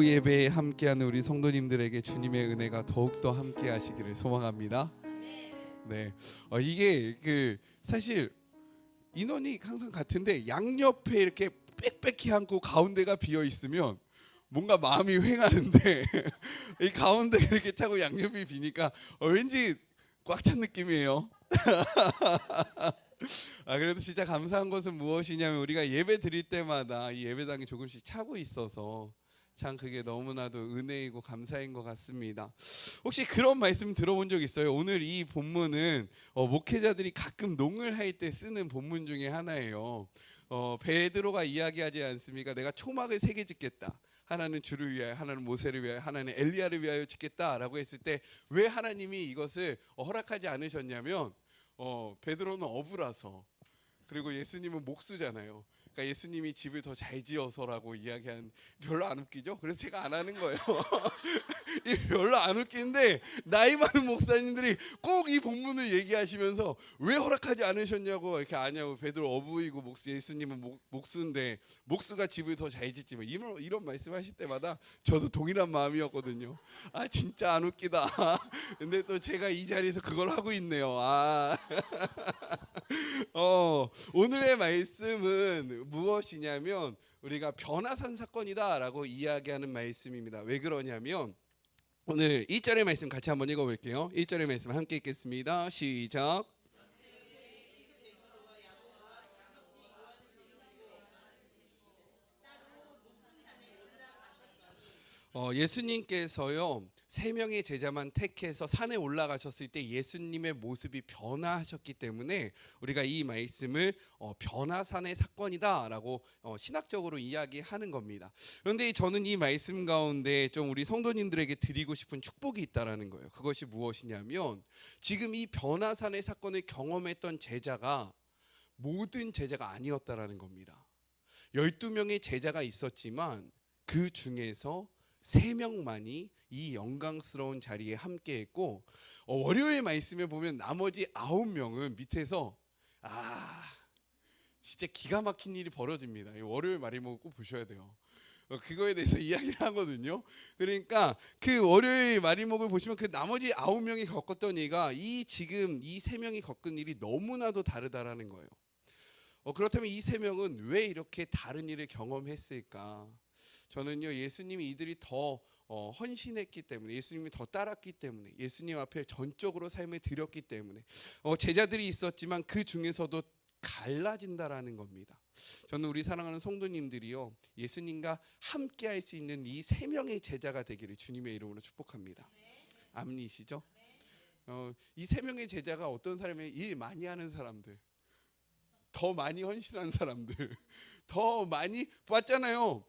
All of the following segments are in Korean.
예배에 함께하는 우리 성도님들에게 주님의 은혜가 더욱더 함께하시기를 소망합니다. 네, 이게 사실 인원이 항상 같은데 양옆에 이렇게 빽빽히 앉고 가운데가 비어 있으면 뭔가 마음이 횡하는데 이 가운데 이렇게 차고 양옆이 비니까 왠지 꽉 찬 느낌이에요. 그래도 진짜 감사한 것은 무엇이냐면 우리가 예배 드릴 때마다 이 예배당이 조금씩 차고 있어서 참 그게 너무나도 은혜이고 감사인 것 같습니다. 혹시 그런 말씀 들어본 적 있어요? 오늘 이 본문은 목회자들이 가끔 농을 할 때 쓰는 본문 중에 하나예요. 베드로가 이야기하지 않습니까? 내가 초막을 3개 짓겠다. 하나는 주를 위하여, 하나는 모세를 위하여, 하나는 엘리야를 위하여 짓겠다라고 했을 때 왜 하나님이 이것을 허락하지 않으셨냐면 베드로는 어부라서, 그리고 예수님은 목수잖아요. 그러니까 예수님이 집을 더 잘 지어서라고 이야기한, 별로 안 웃기죠? 그래서 제가 안 하는 거예요. 별로 안 웃기는데 나이 많은 목사님들이 꼭 이 본문을 얘기하시면서 왜 허락하지 않으셨냐고 이렇게 아냐고. 베드로 어부이고 예수님은 목수인데 목수가 집을 더 잘 짓지 뭐 이런 말씀하실 때마다 저도 동일한 마음이었거든요. 진짜 안 웃기다. 근데 또 제가 이 자리에서 그걸 하고 있네요. 오늘의 말씀은 무엇이냐면 우리가 변화산 사건이다라고 이야기하는 말씀입니다. 왜 그러냐면 오늘 1절의 말씀 같이 한번 읽어볼게요. 1절의 말씀 함께 읽겠습니다. 시작. 예수님께서요 3명의 제자만 택해서 산에 올라가셨을 때 예수님의 모습이 변화하셨기 때문에 우리가 이 말씀을 변화산의 사건이다라고 신학적으로 이야기하는 겁니다. 그런데 저는 이 말씀 가운데 좀 우리 성도님들에게 드리고 싶은 축복이 있다라는 거예요. 그것이 무엇이냐면 지금 이 변화산의 사건을 경험했던 제자가 모든 제자가 아니었다라는 겁니다. 12명의 제자가 있었지만 그 중에서 3명만이 이 영광스러운 자리에 함께했고, 월요일 말씀에 보면 나머지 9명은 밑에서 진짜 기가 막힌 일이 벌어집니다. 월요일 말이면 꼭 보셔야 돼요. 그거에 대해서 이야기를 하거든요. 그러니까 그 월요일 말이목을 보시면 그 나머지 9명이 겪었던 일과 지금 이 3명이 겪은 일이 너무나도 다르다라는 거예요. 그렇다면 이 3명은 왜 이렇게 다른 일을 경험했을까? 저는요 예수님이 이들이 더 헌신했기 때문에, 예수님이 더 따랐기 때문에, 예수님 앞에 전적으로 삶을 드렸기 때문에 제자들이 있었지만 그 중에서도 갈라진다라는 겁니다. 저는 우리 사랑하는 성도님들이요 예수님과 함께 할 수 있는 이 3명의 제자가 되기를 주님의 이름으로 축복합니다. 아멘이시죠? 이 3명의 제자가 어떤 사람이에요? 일 많이 하는 사람들, 더 많이 헌신한 사람들, 더 많이 봤잖아요.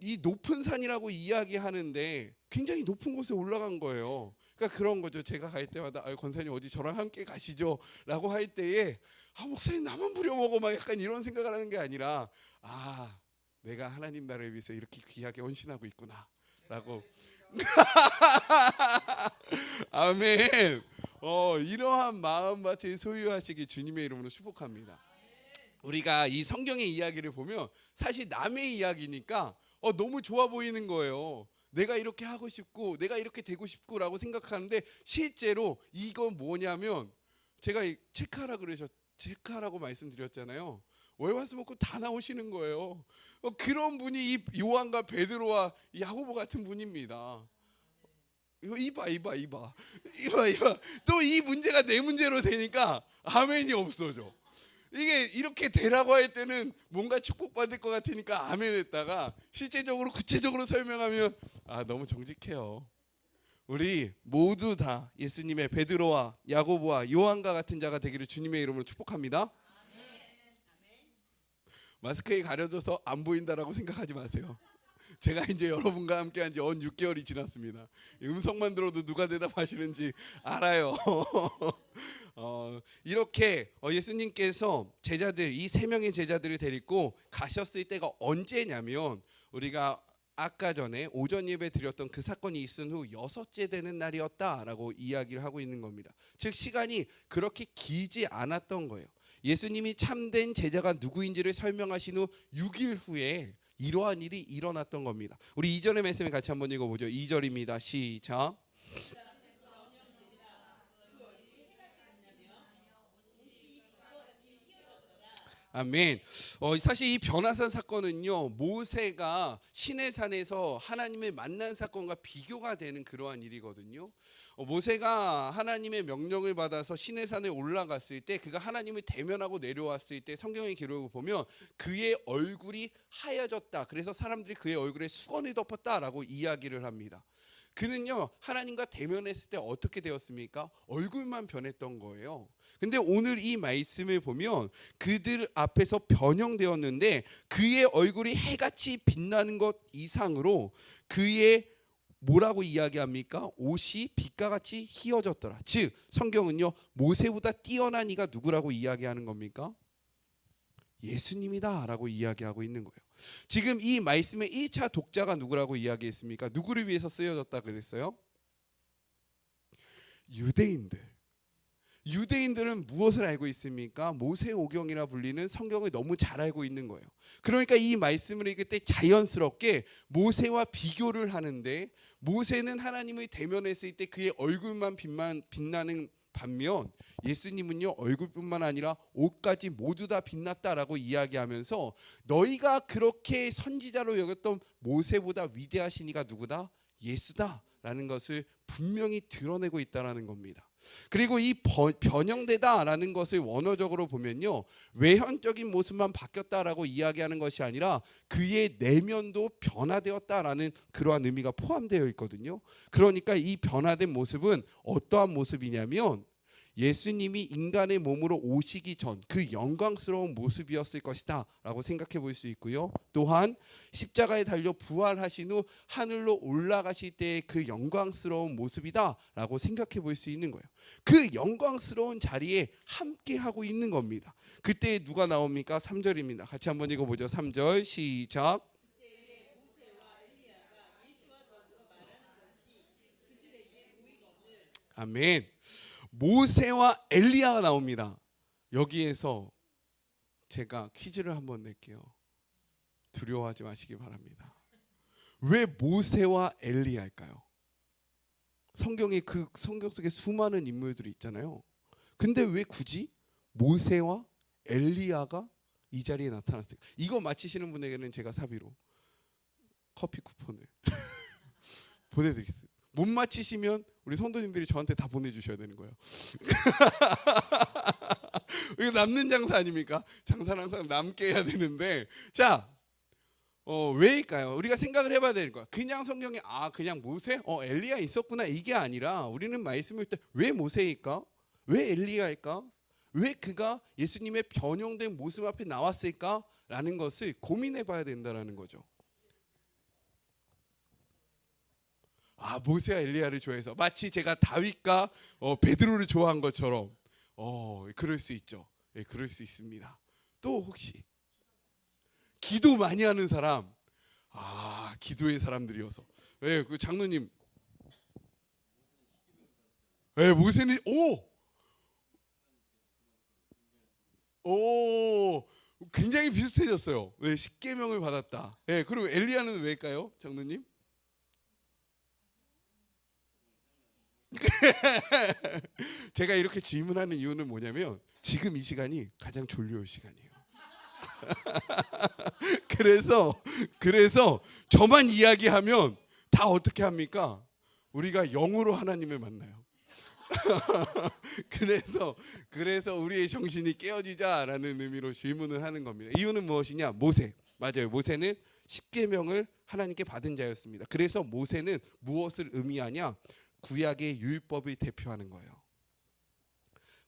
이 높은 산이라고 이야기하는데 굉장히 높은 곳에 올라간 거예요. 그러니까 그런 거죠. 제가 갈 때마다 권사님 어디 저랑 함께 가시죠 라고 할 때에 목사님 나만 부려먹어 막 약간 이런 생각을 하는 게 아니라 내가 하나님 나라를 위해서 이렇게 귀하게 헌신하고 있구나 라고 아멘. 이러한 마음밭을 소유하시기 주님의 이름으로 축복합니다. 우리가 이 성경의 이야기를 보면 사실 남의 이야기니까 너무 좋아 보이는 거예요. 내가 이렇게 하고 싶고 내가 이렇게 되고 싶고 라고 생각하는데 실제로 이건 뭐냐면 제가 체크하라고 말씀드렸잖아요. 월화수목금 다 나오시는 거예요. 그런 분이 이 요한과 베드로와 야고보 같은 분입니다. 이봐. 또 이 문제가 내 문제로 되니까 아멘이 없어져. 이게 이렇게 되라고 할 때는 뭔가 축복받을 것 같으니까 아멘 했다가 실제적으로 구체적으로 설명하면 너무 정직해요. 우리 모두 다 예수님의 베드로와 야고보와 요한과 같은 자가 되기를 주님의 이름으로 축복합니다. 마스크에 가려져서 안 보인다라고 생각하지 마세요. 제가 이제 여러분과 함께 한 지 6개월이 지났습니다. 음성만 들어도 누가 대답하시는지 알아요. 이렇게 예수님께서 제자들, 이 3명의 제자들을 데리고 가셨을 때가 언제냐면 우리가 아까 전에 오전 예배 드렸던 그 사건이 있은 후 6째 되는 날이었다라고 이야기를 하고 있는 겁니다. 즉 시간이 그렇게 길지 않았던 거예요. 예수님이 참된 제자가 누구인지를 설명하신 후 6일 후에 이러한 일이 일어났던 겁니다. 우리 2절의 말씀을 같이 한번 읽어보죠. 2절입니다. 시작. 아멘. 사실 이 변화산 사건은요, 모세가 시내산에서 하나님을 만난 사건과 비교가 되는 그러한 일이거든요. 모세가 하나님의 명령을 받아서 시내산에 올라갔을 때, 그가 하나님을 대면하고 내려왔을 때 성경의 기록을 보면 그의 얼굴이 하얘졌다. 그래서 사람들이 그의 얼굴에 수건을 덮었다라고 이야기를 합니다. 그는요, 하나님과 대면했을 때 어떻게 되었습니까? 얼굴만 변했던 거예요. 근데 오늘 이 말씀을 보면 그들 앞에서 변형되었는데 그의 얼굴이 해같이 빛나는 것 이상으로 그의 뭐라고 이야기합니까? 옷이 빛과 같이 희어졌더라. 즉 성경은요, 모세보다 뛰어난 이가 누구라고 이야기하는 겁니까? 예수님이다 라고 이야기하고 있는 거예요. 지금 이 말씀의 1차 독자가 누구라고 이야기했습니까? 누구를 위해서 쓰여졌다 그랬어요? 유대인들은 무엇을 알고 있습니까? 모세오경이라 불리는 성경을 너무 잘 알고 있는 거예요. 그러니까 이 말씀을 읽을 때 자연스럽게 모세와 비교를 하는데, 모세는 하나님을 대면했을 때 그의 얼굴만 빛나는 반면 예수님은요, 얼굴뿐만 아니라 옷까지 모두 다 빛났다라고 이야기하면서 너희가 그렇게 선지자로 여겼던 모세보다 위대하신 이가 누구다? 예수다라는 것을 분명히 드러내고 있다라는 겁니다. 그리고 이 변형되다라는 것을 원어적으로 보면요, 외형적인 모습만 바뀌었다라고 이야기하는 것이 아니라 그의 내면도 변화되었다라는 그러한 의미가 포함되어 있거든요. 그러니까 이 변화된 모습은 어떠한 모습이냐면 예수님이 인간의 몸으로 오시기 전 그 영광스러운 모습이었을 것이다 라고 생각해 볼 수 있고요. 또한 십자가에 달려 부활하신 후 하늘로 올라가실 때의 그 영광스러운 모습이다 라고 생각해 볼 수 있는 거예요. 그 영광스러운 자리에 함께 하고 있는 겁니다. 그때 누가 나옵니까? 3절입니다. 같이 한번 읽어보죠. 3절 시작. 아멘. 모세와 엘리야가 나옵니다. 여기에서 제가 퀴즈를 한번 낼게요. 두려워하지 마시기 바랍니다. 왜 모세와 엘리야일까요? 성경에 성경 속에 수많은 인물들이 있잖아요. 근데 왜 굳이 모세와 엘리야가 이 자리에 나타났을까? 이거 맞히시는 분에게는 제가 사비로 커피 쿠폰을 보내드리겠습니다. 못 맞히시면 우리 성도님들이 저한테 다 보내주셔야 되는 거예요. 이거 남는 장사 아닙니까? 장사는 항상 남게 해야 되는데, 자, 왜일까요? 우리가 생각을 해봐야 되는 거야. 그냥 성경에 그냥 모세, 엘리야 있었구나 이게 아니라 우리는 말씀을 때 왜 모세일까? 왜 엘리야일까? 왜 그가 예수님의 변형된 모습 앞에 나왔을까라는 것을 고민해봐야 된다라는 거죠. 모세와 엘리야를 좋아해서 마치 제가 다윗과 베드로를 좋아한 것처럼 그럴 수 있죠. 예, 그럴 수 있습니다. 또 혹시 기도 많이 하는 사람, 기도의 사람들이어서 그 장로님, 모세는 굉장히 비슷해졌어요. 십계명을 받았다. 그리고 엘리야는 왜일까요, 장로님? 제가 이렇게 질문하는 이유는 뭐냐면 지금 이 시간이 가장 졸려올 시간이에요. 그래서 저만 이야기하면 다 어떻게 합니까? 우리가 영으로 하나님을 만나요. 그래서 우리의 정신이 깨어지자라는 의미로 질문을 하는 겁니다. 이유는 무엇이냐? 모세. 맞아요. 모세는 십계명을 하나님께 받은 자였습니다. 그래서 모세는 무엇을 의미하냐? 구약의 율법을 대표하는 거예요.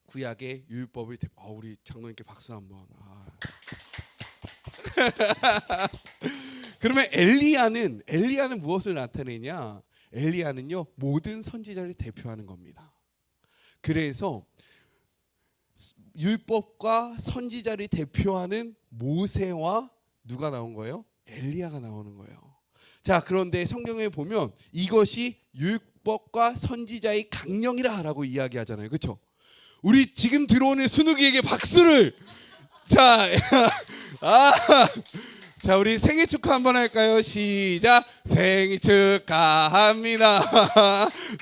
구약의 율법을 우리 장로님께 박수 한번. 그러면 엘리야는 무엇을 나타내냐? 엘리야는요, 모든 선지자를 대표하는 겁니다. 그래서 율법과 선지자를 대표하는 모세와 누가 나온 거예요? 엘리야가 나오는 거예요. 자, 그런데 성경에 보면 이것이 율법과 선지자의 강령이라고 이야기하잖아요. 그렇죠? 우리 지금 들어오는 순욱이에게 박수를. 자, 자, 우리 생일 축하 한번 할까요? 시작. 생일 축하합니다.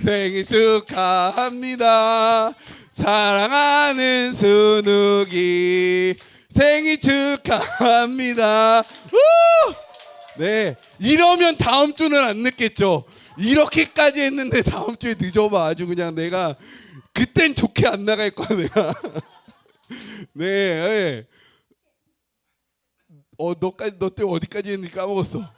생일 축하합니다. 사랑하는 순욱이 생일 축하합니다. 우! 네, 이러면 다음 주는 안 늦겠죠. 이렇게까지 했는데 다음 주에 늦어봐. 아주 그냥 내가 그땐 좋게 안 나갈 거야 내가. 네. 너 때 어디까지 했는지 까먹었어.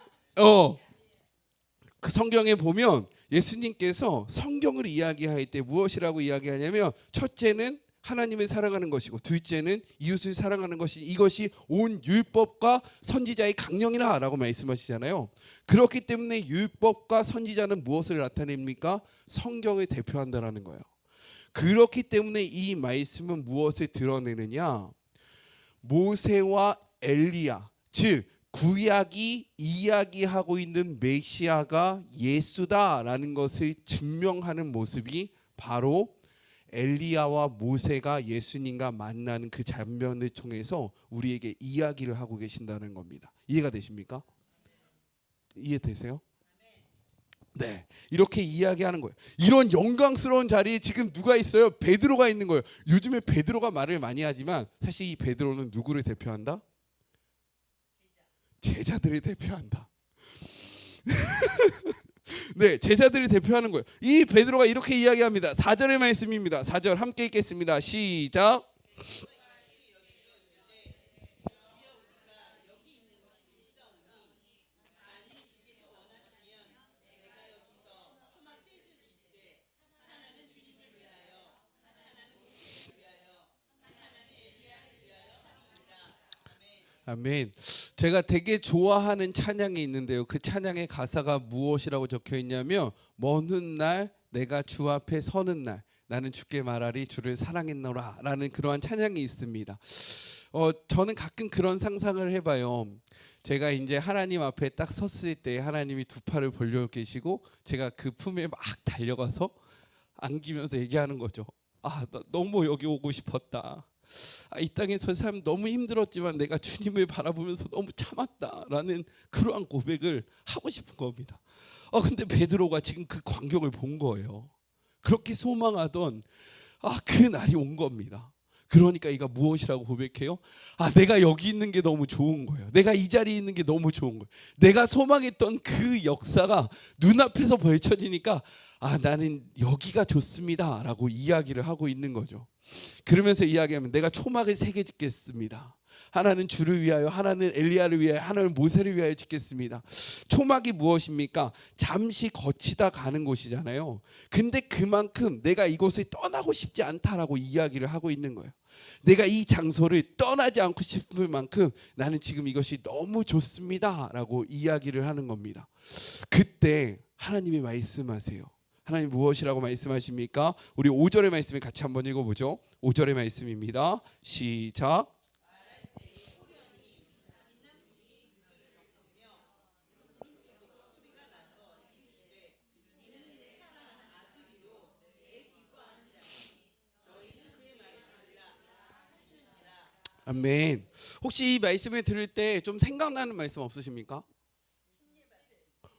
그 성경에 보면 예수님께서 성경을 이야기할 때 무엇이라고 이야기하냐면 첫째는 하나님을 사랑하는 것이고 둘째는 이웃을 사랑하는 것이 이것이 온 율법과 선지자의 강령이라라고 말씀하시잖아요. 그렇기 때문에 율법과 선지자는 무엇을 나타냅니까? 성경을 대표한다라는 거예요. 그렇기 때문에 이 말씀은 무엇을 드러내느냐? 모세와 엘리야, 즉 구약이 이야기하고 있는 메시아가 예수다라는 것을 증명하는 모습이 바로 엘리야와 모세가 예수님과 만나는 그 장면을 통해서 우리에게 이야기를 하고 계신다는 겁니다. 이해가 되십니까? 이해되세요? 네, 이렇게 이야기하는 거예요. 이런 영광스러운 자리에 지금 누가 있어요? 베드로가 있는 거예요. 요즘에 베드로가 말을 많이 하지만 사실 이 베드로는 누구를 대표한다? 제자들을 대표한다. 네, 제자들을 대표하는 거예요. 이 베드로가 이렇게 이야기합니다. 4절의 말씀입니다. 4절 함께 읽겠습니다. 시작. 아멘. 제가 되게 좋아하는 찬양이 있는데요. 그 찬양의 가사가 무엇이라고 적혀 있냐면 먼 훗날 내가 주 앞에 서는 날 나는 주께 말하리 주를 사랑했노라 라는 그러한 찬양이 있습니다. 저는 가끔 그런 상상을 해봐요. 제가 이제 하나님 앞에 딱 섰을 때 하나님이 두 팔을 벌려 계시고 제가 그 품에 막 달려가서 안기면서 얘기하는 거죠. 나 너무 여기 오고 싶었다. 이 땅에 서 삶 너무 힘들었지만 내가 주님을 바라보면서 너무 참았다라는 그러한 고백을 하고 싶은 겁니다. 근데 베드로가 지금 그 광경을 본 거예요. 그렇게 소망하던 그 날이 온 겁니다. 그러니까 이가 무엇이라고 고백해요? 내가 여기 있는 게 너무 좋은 거예요. 내가 이 자리에 있는 게 너무 좋은 거예요. 내가 소망했던 그 역사가 눈앞에서 펼쳐지니까 나는 여기가 좋습니다 라고 이야기를 하고 있는 거죠. 그러면서 이야기하면 내가 초막을 3개 짓겠습니다. 하나는 주를 위하여, 하나는 엘리야를 위하여, 하나는 모세를 위하여 짓겠습니다. 초막이 무엇입니까? 잠시 거치다 가는 곳이잖아요. 근데 그만큼 내가 이곳을 떠나고 싶지 않다라고 이야기를 하고 있는 거예요. 내가 이 장소를 떠나지 않고 싶을 만큼 나는 지금 이것이 너무 좋습니다 라고 이야기를 하는 겁니다. 그때 하나님이 말씀하세요. 하나님 무엇이라고 말씀하십니까? 우리 5절의 말씀을 같이 한번 읽어보죠. 5절의 말씀입니다. 시작. 아멘. 혹시 이 말씀을 들을 때 좀 생각나는 말씀 없으십니까?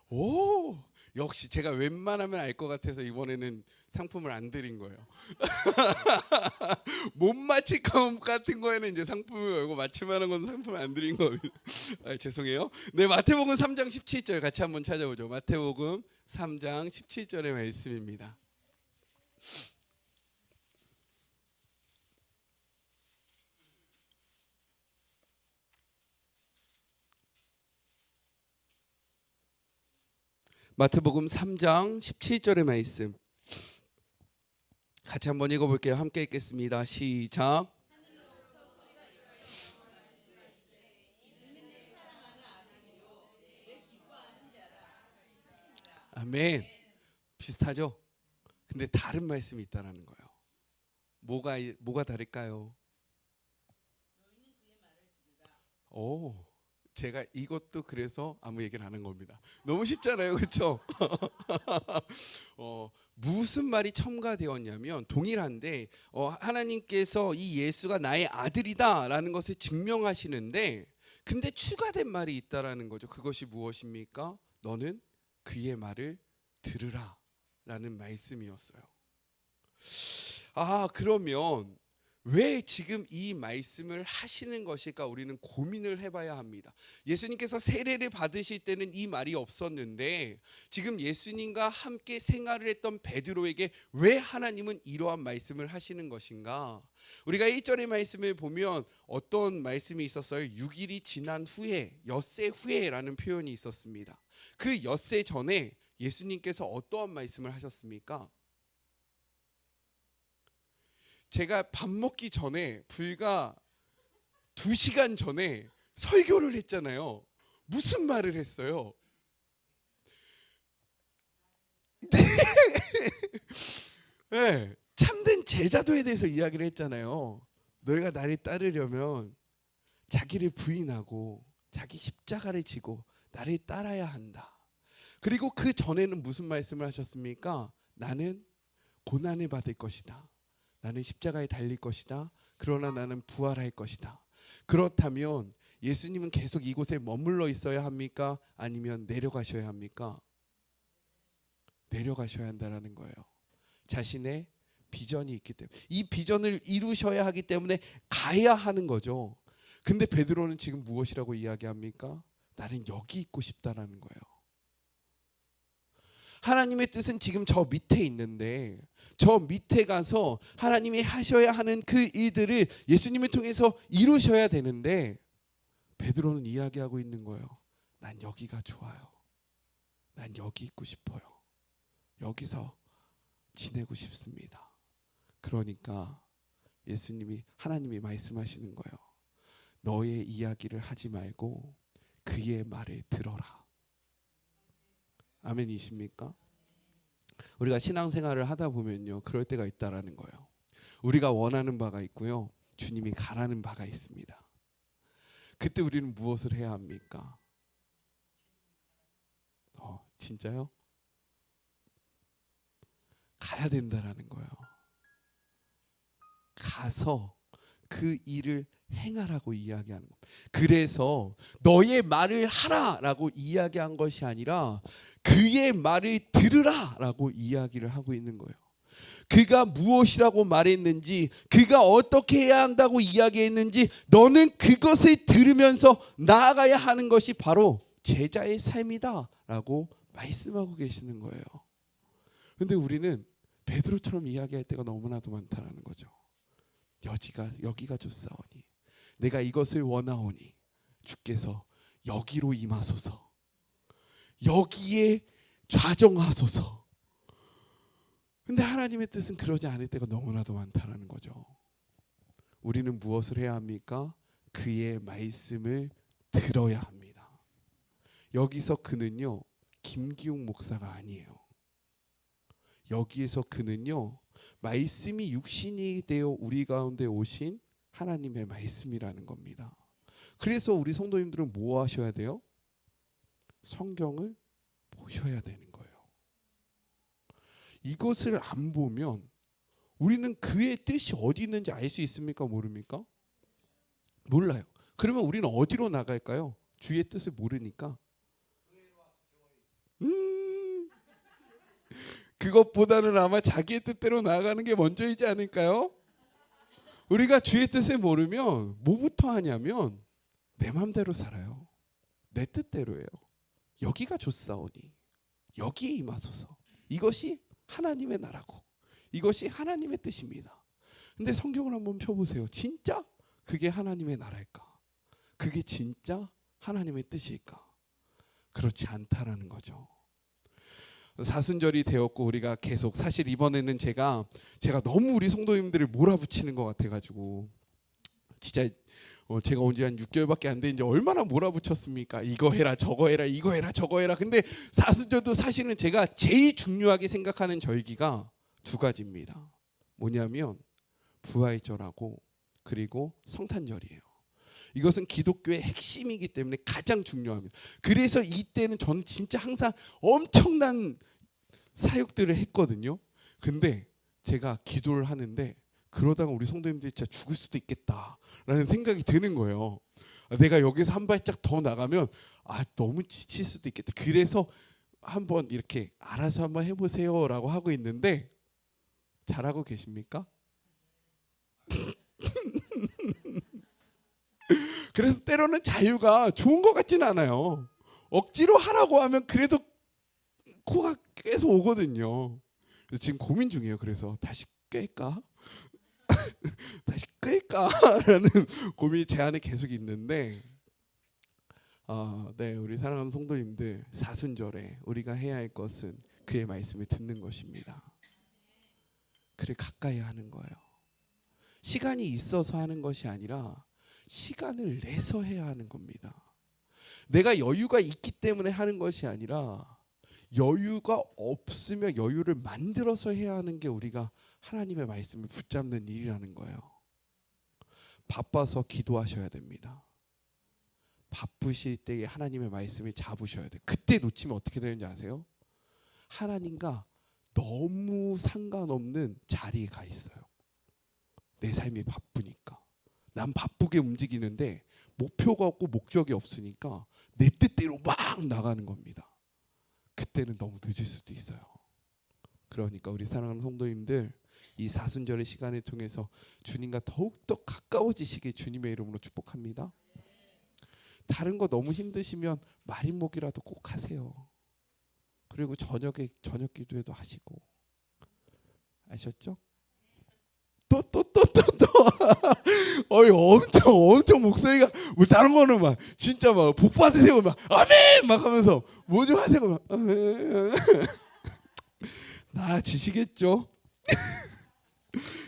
오, 역시 제가 웬만하면 알 것 같아서 이번에는 상품을 안 드린 거예요. 못 맞힐 것 같은 거에는 이제 상품을 열고 맞힐만한 건 상품을 안 드린 겁니다. 죄송해요. 네, 마태복음 3장 17절 같이 한번 찾아보죠. 마태복음 3장 17절의 말씀입니다. 마태복음 3장 17절의 말씀 같이 한번 읽어볼게요. 함께 읽겠습니다. 시작. 아멘. 비슷하죠? 근데 다른 말씀이 있다라는 거예요. 뭐가 다를까요? 제가 이것도 그래서 아무 얘기를 안 한 겁니다. 너무 쉽잖아요, 그렇죠? 무슨 말이 첨가되었냐면 동일한데 하나님께서 이 예수가 나의 아들이다라는 것을 증명하시는데 근데 추가된 말이 있다라는 거죠. 그것이 무엇입니까? 너는 그의 말을 들으라 라는 말씀이었어요. 그러면 왜 지금 이 말씀을 하시는 것일까? 우리는 고민을 해봐야 합니다. 예수님께서 세례를 받으실 때는 이 말이 없었는데 지금 예수님과 함께 생활을 했던 베드로에게 왜 하나님은 이러한 말씀을 하시는 것인가? 우리가 1절의 말씀을 보면 어떤 말씀이 있었어요? 6일이 지난 후에, 엿새 후에라는 표현이 있었습니다. 그 엿새 전에 예수님께서 어떠한 말씀을 하셨습니까? 제가 밥 먹기 전에 불과 2시간 전에 설교를 했잖아요. 무슨 말을 했어요? 네, 참된 제자도에 대해서 이야기를 했잖아요. 너희가 나를 따르려면 자기를 부인하고 자기 십자가를 지고 나를 따라야 한다. 그리고 그 전에는 무슨 말씀을 하셨습니까? 나는 고난을 받을 것이다. 나는 십자가에 달릴 것이다. 그러나 나는 부활할 것이다. 그렇다면 예수님은 계속 이곳에 머물러 있어야 합니까? 아니면 내려가셔야 합니까? 내려가셔야 한다는 거예요. 자신의 비전이 있기 때문에 이 비전을 이루셔야 하기 때문에 가야 하는 거죠. 근데 베드로는 지금 무엇이라고 이야기합니까? 나는 여기 있고 싶다라는 거예요. 하나님의 뜻은 지금 저 밑에 있는데 저 밑에 가서 하나님이 하셔야 하는 그 일들을 예수님을 통해서 이루셔야 되는데 베드로는 이야기하고 있는 거예요. 난 여기가 좋아요. 난 여기 있고 싶어요. 여기서 지내고 싶습니다. 그러니까 하나님이 말씀하시는 거예요. 너의 이야기를 하지 말고 그의 말을 들어라. 아멘이십니까? 우리가 신앙생활을 하다 보면요, 그럴 때가 있다라는 거예요. 우리가 원하는 바가 있고요, 주님이 가라는 바가 있습니다. 그때 우리는 무엇을 해야 합니까? 진짜요? 가야 된다라는 거예요. 가서 그 일을 행하라고 이야기하는 겁니다. 그래서 너의 말을 하라라고 이야기한 것이 아니라 그의 말을 들으라라고 이야기를 하고 있는 거예요. 그가 무엇이라고 말했는지, 그가 어떻게 해야 한다고 이야기했는지 너는 그것을 들으면서 나아가야 하는 것이 바로 제자의 삶이다라고 말씀하고 계시는 거예요. 그런데 우리는 베드로처럼 이야기할 때가 너무나도 많다는 거죠. 여기가 좋사오니 내가 이것을 원하오니 주께서 여기로 임하소서, 여기에 좌정하소서. 근데 하나님의 뜻은 그러지 않을 때가 너무나도 많다는 거죠. 우리는 무엇을 해야 합니까? 그의 말씀을 들어야 합니다. 여기서 그는요, 김기웅 목사가 아니에요. 여기에서 그는요, 말씀이 육신이 되어 우리 가운데 오신 하나님의 말씀이라는 겁니다. 그래서 우리 성도님들은 뭐 하셔야 돼요? 성경을 보셔야 되는 거예요. 이것을 안 보면 우리는 그의 뜻이 어디 있는지 알 수 있습니까? 모릅니까? 몰라요. 그러면 우리는 어디로 나갈까요? 주의 뜻을 모르니까. 그것보다는 아마 자기의 뜻대로 나아가는 게 먼저이지 않을까요? 우리가 주의 뜻을 모르면 뭐부터 하냐면 내 맘대로 살아요. 내 뜻대로예요. 여기가 좋사오니 여기에 임하소서. 이것이 하나님의 나라고 이것이 하나님의 뜻입니다. 근데 성경을 한번 펴보세요. 진짜 그게 하나님의 나라일까? 그게 진짜 하나님의 뜻일까? 그렇지 않다라는 거죠. 사순절이 되었고 우리가 계속, 사실 이번에는 제가 너무 우리 성도님들을 몰아붙이는 것 같아가지고 진짜 제가 온 지 한 6개월밖에 안 됐는지 얼마나 몰아붙였습니까? 이거 해라 저거 해라 이거 해라 저거 해라. 근데 사순절도 사실은 제가 제일 중요하게 생각하는 절기가 2가지입니다. 뭐냐면 부활절하고 그리고 성탄절이에요. 이것은 기독교의 핵심이기 때문에 가장 중요합니다. 그래서 이때는 저는 진짜 항상 엄청난 사역들을 했거든요. 근데 제가 기도를 하는데 그러다가 우리 성도님들이 진짜 죽을 수도 있겠다라는 생각이 드는 거예요. 내가 여기서 한 발짝 더 나가면 너무 지칠 수도 있겠다. 그래서 한번 이렇게 알아서 한번 해보세요라고 하고 있는데 잘하고 계십니까? 그래서 때로는 자유가 좋은 것 같지는 않아요. 억지로 하라고 하면 그래도 코가 계속 오거든요. 그래서 지금 고민 중이에요. 그래서 다시 꿰까? 다시 끌까라는 고민이 제 안에 계속 있는데 네, 우리 사랑하는 성도님들, 사순절에 우리가 해야 할 것은 그의 말씀을 듣는 것입니다. 그를 가까이 하는 거예요. 시간이 있어서 하는 것이 아니라 시간을 내서 해야 하는 겁니다. 내가 여유가 있기 때문에 하는 것이 아니라 여유가 없으면 여유를 만들어서 해야 하는 게 우리가 하나님의 말씀을 붙잡는 일이라는 거예요. 바빠서 기도하셔야 됩니다. 바쁘실 때에 하나님의 말씀을 잡으셔야 돼요. 그때 놓치면 어떻게 되는지 아세요? 하나님과 너무 상관없는 자리에 가 있어요. 내 삶이 바쁘니까. 난 바쁘게 움직이는데 목표가 없고 목적이 없으니까 내 뜻대로 막 나가는 겁니다. 그때는 너무 늦을 수도 있어요. 그러니까 우리 사랑하는 성도님들, 이 사순절의 시간을 통해서 주님과 더욱더 가까워지시길 주님의 이름으로 축복합니다. 다른 거 너무 힘드시면 마린목이라도 꼭 하세요. 그리고 저녁에 저녁 기도회도 하시고. 아셨죠? 또 엄청 목소리가 뭐 다른 거는 막 진짜 막 복 받으세요 막 아멘 막 하면서 뭐 좀 하세요. 나 지시겠죠?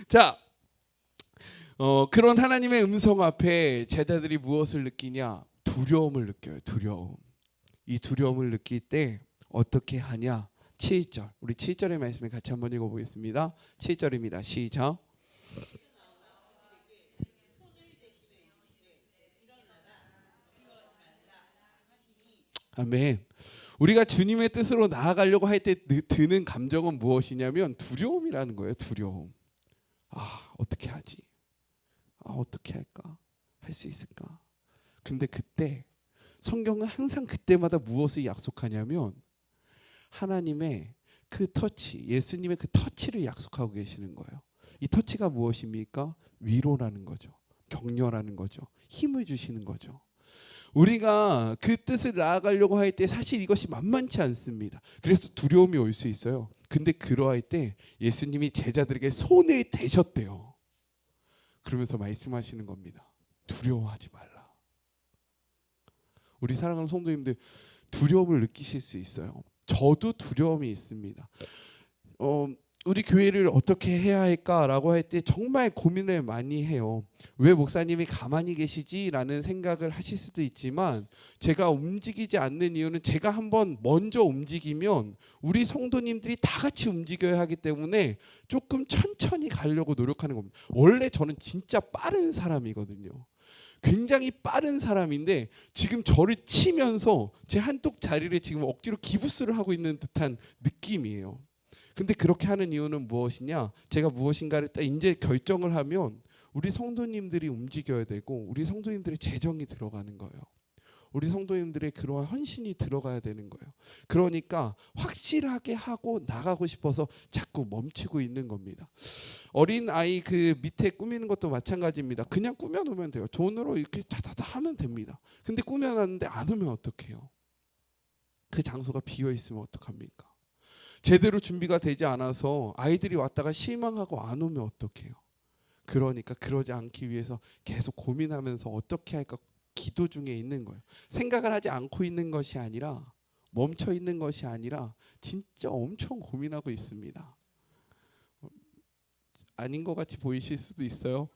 자, 그런 하나님의 음성 앞에 제자들이 무엇을 느끼냐? 두려움을 느껴요. 두려움. 이 두려움을 느낄 때 어떻게 하냐? 7절. 우리 7절의 말씀을 같이 한번 읽어보겠습니다. 7절입니다. 시작. 아멘. 우리가 주님의 뜻으로 나아가려고 할 때 드는 감정은 무엇이냐면 두려움이라는 거예요. 두려움. 어떻게 하지? 어떻게 할까? 할 수 있을까? 근데 그때 성경은 항상 그때마다 무엇을 약속하냐면 하나님의 그 터치, 예수님의 그 터치를 약속하고 계시는 거예요. 이 터치가 무엇입니까? 위로라는 거죠. 격려라는 거죠. 힘을 주시는 거죠. 우리가 그 뜻을 나아가려고 할 때 사실 이것이 만만치 않습니다. 그래서 두려움이 올 수 있어요. 근데 그러할 때 예수님이 제자들에게 손을 대셨대요. 그러면서 말씀하시는 겁니다. 두려워하지 말라. 우리 사랑하는 성도님들, 두려움을 느끼실 수 있어요. 저도 두려움이 있습니다. 우리 교회를 어떻게 해야 할까라고 할 때 정말 고민을 많이 해요. 왜 목사님이 가만히 계시지라는 생각을 하실 수도 있지만 제가 움직이지 않는 이유는 제가 한번 먼저 움직이면 우리 성도님들이 다 같이 움직여야 하기 때문에 조금 천천히 가려고 노력하는 겁니다. 원래 저는 진짜 빠른 사람이거든요. 굉장히 빠른 사람인데 지금 저를 치면서 제 한쪽 자리를 지금 억지로 기부스를 하고 있는 듯한 느낌이에요. 근데 그렇게 하는 이유는 무엇이냐? 제가 무엇인가를 딱 이제 결정을 하면 우리 성도님들이 움직여야 되고 우리 성도님들의 재정이 들어가는 거예요. 우리 성도님들의 그러한 헌신이 들어가야 되는 거예요. 그러니까 확실하게 하고 나가고 싶어서 자꾸 멈추고 있는 겁니다. 어린 아이 그 밑에 꾸미는 것도 마찬가지입니다. 그냥 꾸며놓으면 돼요. 돈으로 이렇게 다다다 하면 됩니다. 근데 꾸며놨는데 안 오면 어떡해요? 그 장소가 비어 있으면 어떡합니까? 제대로 준비가 되지 않아서 아이들이 왔다가 실망하고 안 오면 어떡해요? 그러니까 그러지 않기 위해서 계속 고민하면서 어떻게 할까 기도 중에 있는 거예요. 생각을 하지 않고 있는 것이 아니라 멈춰 있는 것이 아니라 진짜 엄청 고민하고 있습니다. 아닌 것 같이 보이실 수도 있어요.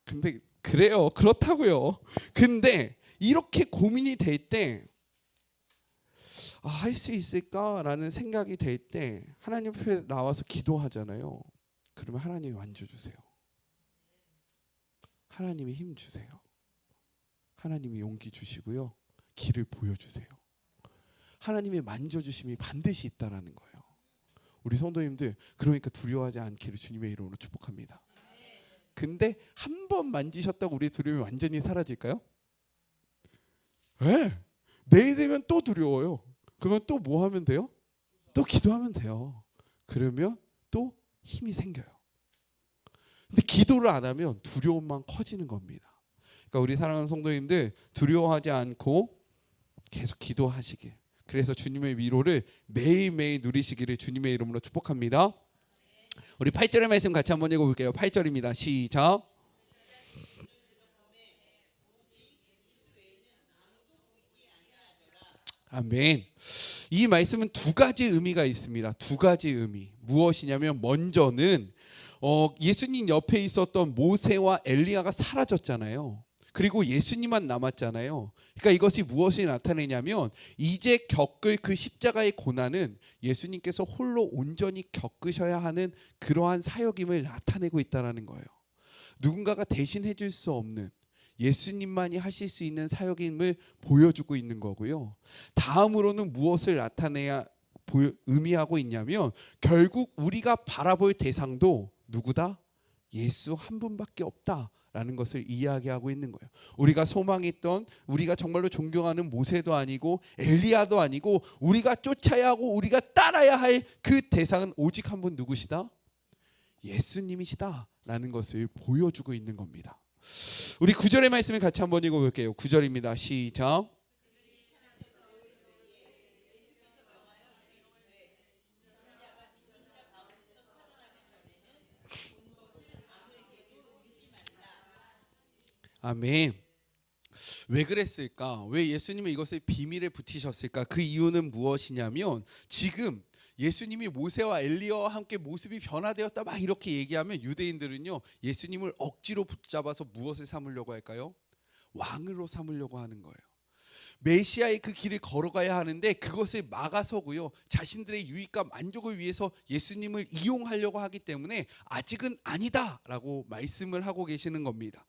근데 그래요. 그렇다고요. 근데 이렇게 고민이 될 때 할 수 있을까라는 생각이 될 때 하나님 앞에 나와서 기도하잖아요. 그러면 하나님이 만져주세요. 하나님이 힘 주세요. 하나님이 용기 주시고요. 길을 보여주세요. 하나님의 만져주심이 반드시 있다라는 거예요. 우리 성도님들 그러니까 두려워하지 않기를 주님의 이름으로 축복합니다. 근데 한 번 만지셨다고 우리 두려움이 완전히 사라질까요? 네. 내일 되면 또 두려워요. 그러면 또 뭐 하면 돼요? 또 기도하면 돼요. 그러면 또 힘이 생겨요. 근데 기도를 안 하면 두려움만 커지는 겁니다. 그러니까 우리 사랑하는 성도님들 두려워하지 않고 계속 기도하시길. 그래서 주님의 위로를 매일매일 누리시기를 주님의 이름으로 축복합니다. 우리 8절의 말씀 같이 한번 읽어볼게요. 8절입니다. 시작. 아멘. 이 말씀은 두 가지 의미가 있습니다. 두 가지 의미. 무엇이냐면 먼저는 예수님 옆에 있었던 모세와 엘리야가 사라졌잖아요. 그리고 예수님만 남았잖아요. 그러니까 이것이 무엇이 나타내냐면 이제 겪을 그 십자가의 고난은 예수님께서 홀로 온전히 겪으셔야 하는 그러한 사역임을 나타내고 있다는 거예요. 누군가가 대신해 줄 수 없는 예수님만이 하실 수 있는 사역임을 보여주고 있는 거고요. 다음으로는 무엇을 나타내야 의미하고 있냐면 결국 우리가 바라볼 대상도 누구다? 예수 한 분밖에 없다라는 것을 이야기하고 있는 거예요. 우리가 소망했던, 우리가 정말로 존경하는 모세도 아니고 엘리야도 아니고 우리가 쫓아야 하고 우리가 따라야 할 그 대상은 오직 한 분 누구시다? 예수님이시다라는 것을 보여주고 있는 겁니다. 우리 9절의 말씀을 같이 한번 읽어볼게요. 9절입니다. 시작. 아멘. 왜 그랬을까? 왜 예수님은 이것을 비밀에 붙이셨을까? 그 이유는 무엇이냐면 지금 예수님이 모세와 엘리야와 함께 모습이 변화되었다 막 이렇게 얘기하면 유대인들은요 예수님을 억지로 붙잡아서 무엇을 삼으려고 할까요? 왕으로 삼으려고 하는 거예요. 메시아의 그 길을 걸어가야 하는데 그것을 막아서고요. 자신들의 유익과 만족을 위해서 예수님을 이용하려고 하기 때문에 아직은 아니다라고 말씀을 하고 계시는 겁니다.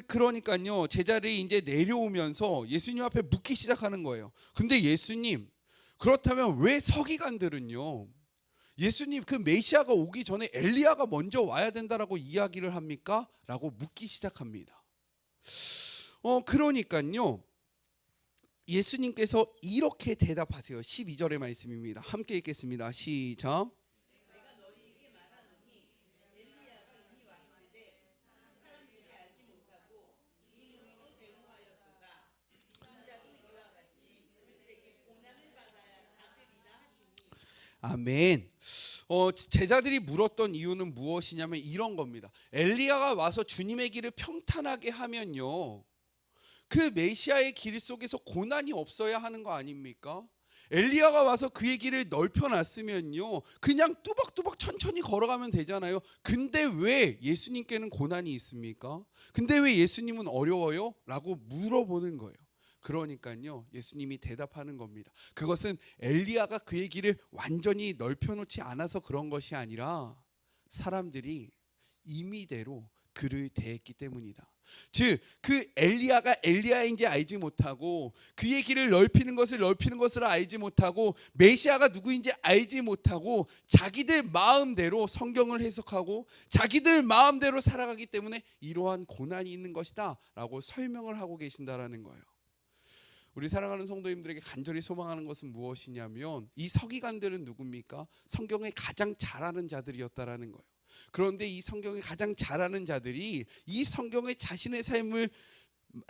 그러니까요. 제자들이 이제 내려오면서 예수님 앞에 묻기 시작하는 거예요. 근데 예수님, 그렇다면 왜 서기관들은요? 예수님 그 메시아가 오기 전에 엘리야가 먼저 와야 된다라고 이야기를 합니까? 라고 묻기 시작합니다. 그러니까요. 예수님께서 이렇게 대답하세요. 12절의 말씀입니다. 함께 읽겠습니다. 시작. 아멘. 제자들이 물었던 이유는 무엇이냐면 이런 겁니다. 엘리야가 와서 주님의 길을 평탄하게 하면요. 그 메시아의 길 속에서 고난이 없어야 하는 거 아닙니까? 엘리야가 와서 그의 길을 넓혀놨으면요 그냥 뚜벅뚜벅 천천히 걸어가면 되잖아요. 근데 왜 예수님께는 고난이 있습니까? 근데 왜 예수님은 어려워요? 라고 물어보는 거예요. 그러니까요 예수님이 대답하는 겁니다. 그것은 엘리야가 그의 길을 완전히 넓혀놓지 않아서 그런 것이 아니라 사람들이 임의대로 그를 대했기 때문이다. 즉 그 엘리야가 엘리야인지 알지 못하고 그의 길을 넓히는 것을 알지 못하고 메시아가 누구인지 알지 못하고 자기들 마음대로 성경을 해석하고 자기들 마음대로 살아가기 때문에 이러한 고난이 있는 것이다 라고 설명을 하고 계신다라는 거예요. 우리 사랑하는 성도님들에게 간절히 소망하는 것은 무엇이냐면 이 서기관들은 누굽니까? 성경을 가장 잘 아는 자들이었다라는 거예요. 그런데 이 성경을 가장 잘 아는 자들이 이 성경을 자신의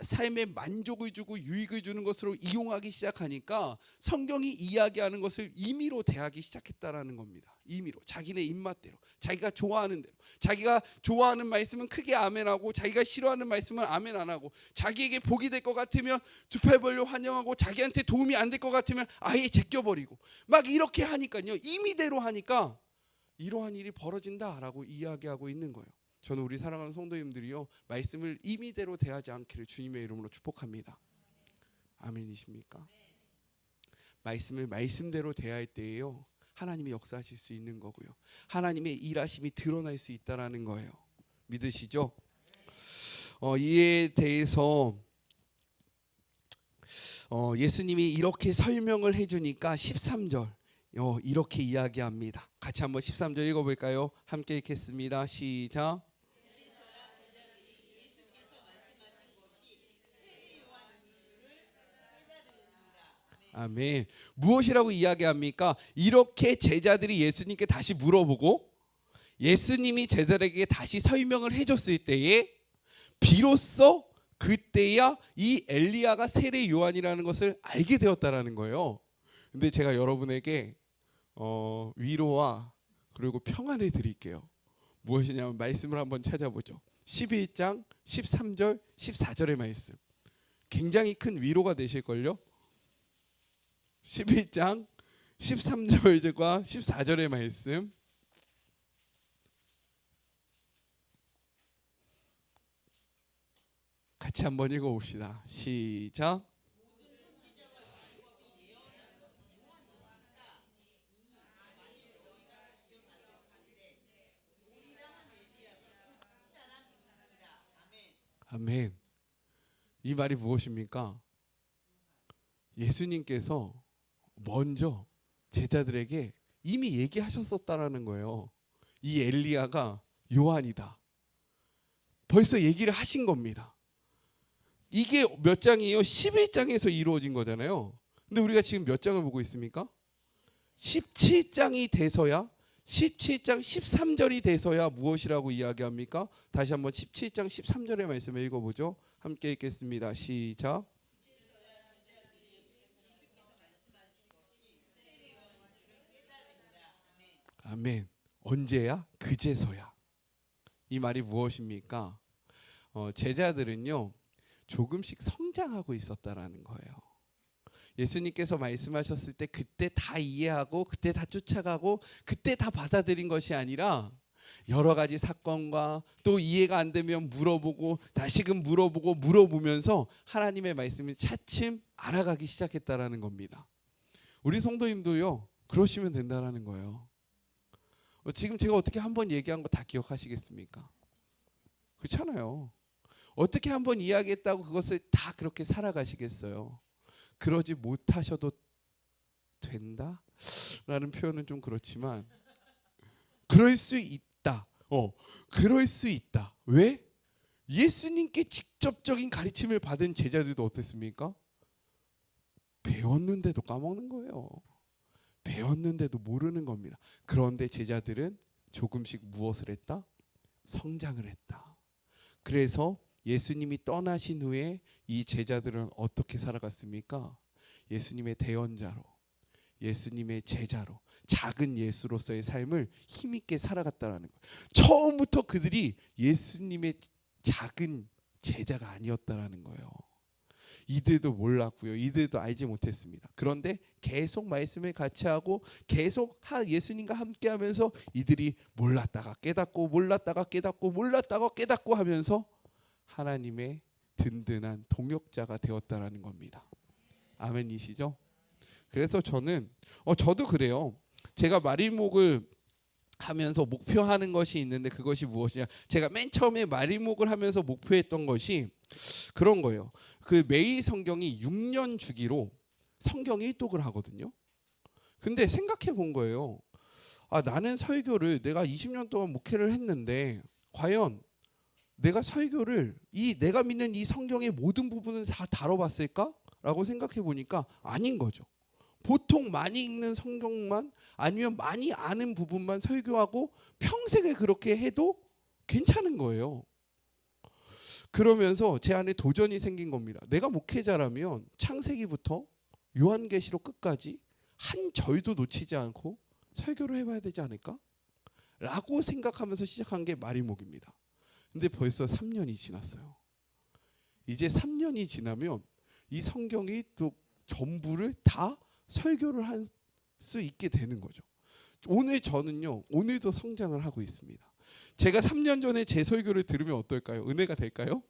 삶에 만족을 주고 유익을 주는 것으로 이용하기 시작하니까 성경이 이야기하는 것을 임의로 대하기 시작했다라는 겁니다. 임의로 자기네 입맛대로 자기가 좋아하는 대로 자기가 좋아하는 말씀은 크게 아멘하고 자기가 싫어하는 말씀은 아멘 안 하고 자기에게 복이 될 것 같으면 두 팔 벌려 환영하고 자기한테 도움이 안 될 것 같으면 아예 제껴버리고 막 이렇게 하니까요. 임의대로 하니까 이러한 일이 벌어진다라고 이야기하고 있는 거예요. 저는 우리 사랑하는 성도님들이요 말씀을 임의대로 대하지 않기를 주님의 이름으로 축복합니다. 아멘이십니까? 말씀을 말씀대로 대할 때에요 하나님이 역사하실 수 있는 거고요. 하나님의 일하심이 드러날 수 있다라는 거예요. 믿으시죠? 이에 대해서 예수님이 이렇게 설명을 해주니까 13절 이렇게 이야기합니다. 같이 한번 13절 읽어볼까요? 함께 읽겠습니다. 시작. 아멘. 무엇이라고 이야기합니까? 이렇게 제자들이 예수님께 다시 물어보고 예수님이 제자들에게 다시 설명을 해줬을 때에 비로소 그때야 이 엘리야가 세례 요한이라는 것을 알게 되었다라는 거예요. 근데 제가 여러분에게 위로와 그리고 평안을 드릴게요. 무엇이냐면 말씀을 한번 찾아보죠. 11장 13절 14절의 말씀. 굉장히 큰 위로가 되실걸요. 11장 13절과 14절의 말씀. 같이 한번 읽어봅시다. 시작. 아멘. 이 말이 무엇입니까? 예수님께서 먼저 제자들에게 이미 얘기하셨었다라는 거예요. 이 엘리야가 요한이다. 벌써 얘기를 하신 겁니다. 이게 몇 장이에요? 11장에서 이루어진 거잖아요. 근데 우리가 지금 몇 장을 보고 있습니까? 17장이 돼서야 17장 13절이 돼서야 무엇이라고 이야기합니까? 다시 한번 17장 13절의 말씀을 읽어보죠. 함께 읽겠습니다. 시작. 아멘. 언제야? 그제서야. 이 말이 무엇입니까? 제자들은요 조금씩 성장하고 있었다라는 거예요. 예수님께서 말씀하셨을 때 그때 다 이해하고 그때 다 쫓아가고 그때 다 받아들인 것이 아니라 여러 가지 사건과 또 이해가 안 되면 물어보고 다시금 물어보고 물어보면서 하나님의 말씀을 차츰 알아가기 시작했다라는 겁니다. 우리 성도님도요 그러시면 된다라는 거예요. 지금 제가 어떻게 한번 얘기한 거 다 기억하시겠습니까? 그렇잖아요. 어떻게 한번 이야기했다고 그것을 다 그렇게 살아가시겠어요? 그러지 못하셔도 된다? 라는 표현은 좀 그렇지만 그럴 수 있다. 그럴 수 있다. 왜? 예수님께 직접적인 가르침을 받은 제자들도 어땠습니까? 배웠는데도 까먹는 거예요. 배웠는데도 모르는 겁니다. 그런데 제자들은 조금씩 무엇을 했다? 성장을 했다. 그래서 예수님이 떠나신 후에 이 제자들은 어떻게 살아갔습니까? 예수님의 대언자로, 예수님의 제자로, 작은 예수로서의 삶을 힘있게 살아갔다라는 거예요. 처음부터 그들이 예수님의 작은 제자가 아니었다라는 거예요. 이들도 몰랐고요. 이들도 알지 못했습니다. 그런데 계속 말씀을 같이 하고 계속 예수님과 함께하면서 이들이 몰랐다가 깨닫고 몰랐다가 깨닫고 몰랐다가 깨닫고 하면서 하나님의 든든한 동역자가 되었다라는 겁니다. 아멘이시죠? 그래서 저도 그래요. 제가 마리목을 하면서 목표하는 것이 있는데 그것이 무엇이냐? 제가 맨 처음에 마리목을 하면서 목표했던 것이 그런 거예요. 그 매일 성경이 6년 주기로 성경 일독을 하거든요. 근데 생각해 본 거예요. 나는 설교를 내가 20년 동안 목회를 했는데 과연 내가 설교를 내가 믿는 이 성경의 모든 부분을 다 다뤄봤을까? 라고 생각해 보니까 아닌 거죠. 보통 많이 읽는 성경만 아니면 많이 아는 부분만 설교하고 평생을 그렇게 해도 괜찮은 거예요. 그러면서 제 안에 도전이 생긴 겁니다. 내가 목회자라면 창세기부터 요한계시록 끝까지 한 절도 놓치지 않고 설교를 해봐야 되지 않을까? 라고 생각하면서 시작한 게 마리목입니다. 근데 벌써 3년이 지났어요. 이제 3년이 지나면 이 성경이 또 전부를 다 설교를 할 수 있게 되는 거죠. 오늘도 성장을 하고 있습니다. 제가 3년 전에 제 설교를 들으면 어떨까요? 은혜가 될까요?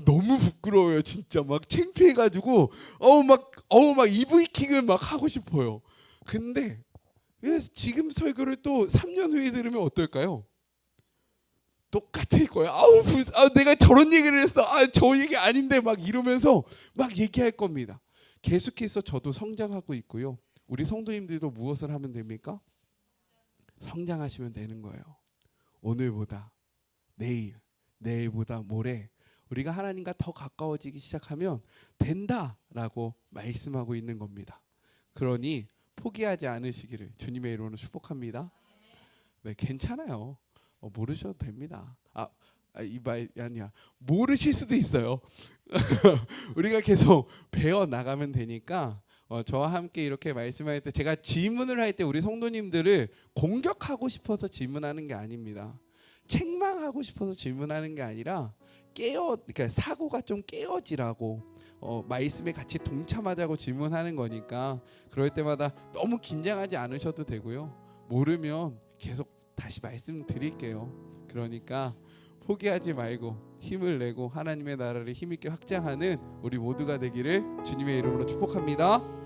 너무 부끄러워요. 진짜 막 창피해가지고 막 EV킥을 막 하고 싶어요. 근데 지금 설교를 또 3년 후에 들으면 어떨까요? 똑같을 거예요. 내가 저런 얘기를 했어. 저 얘기 아닌데 막 이러면서 막 얘기할 겁니다. 계속해서 저도 성장하고 있고요. 우리 성도님들도 무엇을 하면 됩니까? 성장하시면 되는 거예요. 오늘보다 내일, 내일보다 모레 우리가 하나님과 더 가까워지기 시작하면 된다라고 말씀하고 있는 겁니다. 그러니 포기하지 않으시기를 주님의 이름으로 축복합니다. 네, 괜찮아요. 모르셔도 됩니다. 이 말 아니야. 모르실 수도 있어요. 우리가 계속 배워 나가면 되니까 저와 함께 이렇게 말씀할 때 제가 질문을 할 때 우리 성도님들을 공격하고 싶어서 질문하는 게 아닙니다. 책망하고 싶어서 질문하는 게 아니라 그러니까 사고가 좀 깨어지라고 말씀에 같이 동참하자고 질문하는 거니까 그럴 때마다 너무 긴장하지 않으셔도 되고요. 모르면 계속 다시 말씀드릴게요. 그러니까 포기하지 말고 힘을 내고 하나님의 나라를 힘있게 확장하는 우리 모두가 되기를 주님의 이름으로 축복합니다.